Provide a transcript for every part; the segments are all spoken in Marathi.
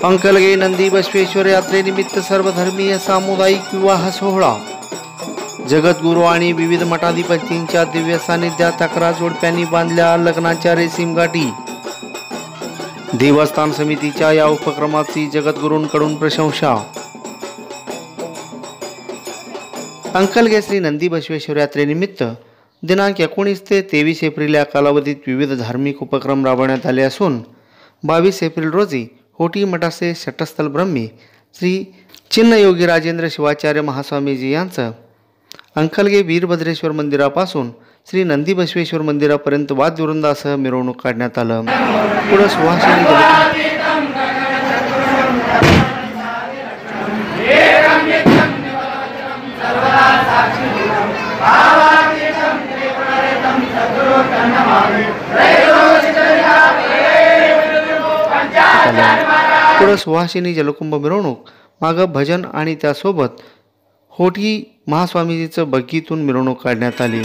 अंकलगे नंदी बसवेश्वर यात्रेनिमित्त सर्वधर्मीय सामुदायिक विवाह सोहळा. जगद्गुरू आणि विविध मठाधिपतींच्या दिव्य सानिध्यात 11 जोडप्यांनी बांधल्या लग्नाच्या रेशीम गाठी. देवस्थान समितीच्या या उपक्रमाची जगद्गुरूंकडून प्रशंसा. अंकलगे श्री नंदी बसवेश्वर यात्रेनिमित्त दिनांक 19 ते 23 एप्रिल या कालावधीत विविध धार्मिक उपक्रम राबवण्यात आले असून 22 एप्रिल रोजी होटी मठाचे शटस्थल ब्रह्मी श्री चिन्नयोगी राजेंद्र शिवाचार्य महास्वामीजी यांचं अंकलगे वीरभद्रेश्वर मंदिरापासून श्री नंदी बसवेश्वर मंदिरापर्यंत वाद्यवृंदासह मिरवणूक काढण्यात आलं. पुढे सुहासिनी सुहासिनी जलकुंभ मिरवणूक मागं भजन आणि त्यासोबत होटी महास्वामीजीचं बग्गीतून मिरवणूक काढण्यात आली.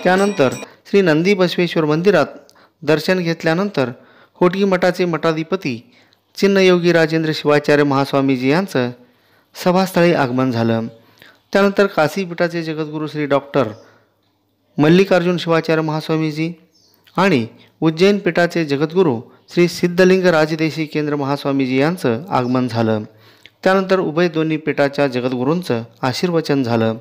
त्यानंतर श्री नंदी बसवेश्वर मंदिरात दर्शन घेतल्यानंतर होटी मठाचे मठाधिपती चिन्नयोगी राजेंद्र शिवाचार्य महास्वामीजी यांचं सभास्थळी आगमन झालं. त्यानंतर काशीपीठाचे जगद्गुरू श्री डॉक्टर मल्लिकार्जुन शिवाचार्य महास्वामीजी आणि उज्जैन पीठाचे जगद्गुरू श्री सिद्धलिंग राजदेशी केंद्र महास्वामीजी यांचं आगमन झालं. त्यानंतर उभय दोन्ही पीठाच्या जगद्गुरूंचं आशीर्वचन झालं.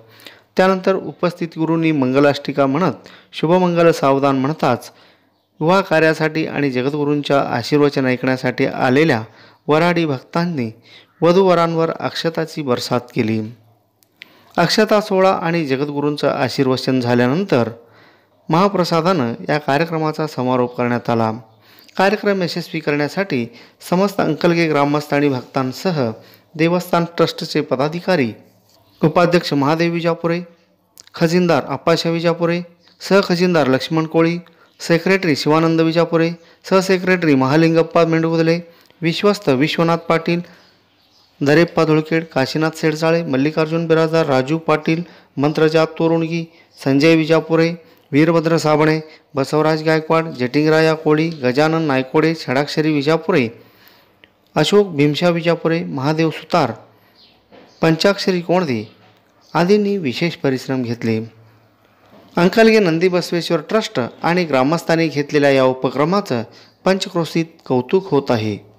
त्यानंतर उपस्थित गुरूंनी मंगलाष्टिका म्हणत शुभमंगल सावधान म्हणताच विवाह कार्यासाठी आणि जगद्गुरूंच्या आशीर्वचन ऐकण्यासाठी आलेल्या वऱ्हाडी भक्तांनी वधूवरांवर अक्षताची बरसात केली. अक्षता सोहळा आणि जगद्गुरूंचं आशीर्वचन झाल्यानंतर महाप्रसादानं या कार्यक्रमाचा समारोप करण्यात आला. कार्यक्रम यशस्वी करण्यासाठी समस्त अंकलगे ग्रामस्थ आणि भक्तांसह देवस्थान ट्रस्टचे पदाधिकारी, उपाध्यक्ष महादेव विजापुरे, खजिनदार आप्पाशा विजापुरे, सहखजिनदार लक्ष्मण कोळी, सेक्रेटरी शिवानंद विजापुरे, सहसेक्रेटरी महालिंगप्पा मेंढुगुदले, विश्वस्त विश्वनाथ पाटील, दरेप्पा धुळकेड, काशीनाथ सेडसाळे, मल्लिकार्जुन बिराजदार, राजू पाटील, मंत्रजात तोरुणगी, संजय विजापुरे, वीरभद्र साबणे, बसवराज गायकवाड, जटिंगराया कोळी, गजानन नायकोडे, षडाक्षरी विजापुरे, अशोक भीमशा विजापुरे, महादेव सुतार, पंचाक्षरी कोणदे आदींनी विशेष परिश्रम घेतले. अंकलगे नंदी बसवेश्वर ट्रस्ट आणि ग्रामस्थांनी घेतलेल्या या उपक्रमाचं पंचक्रोशीत कौतुक होत आहे.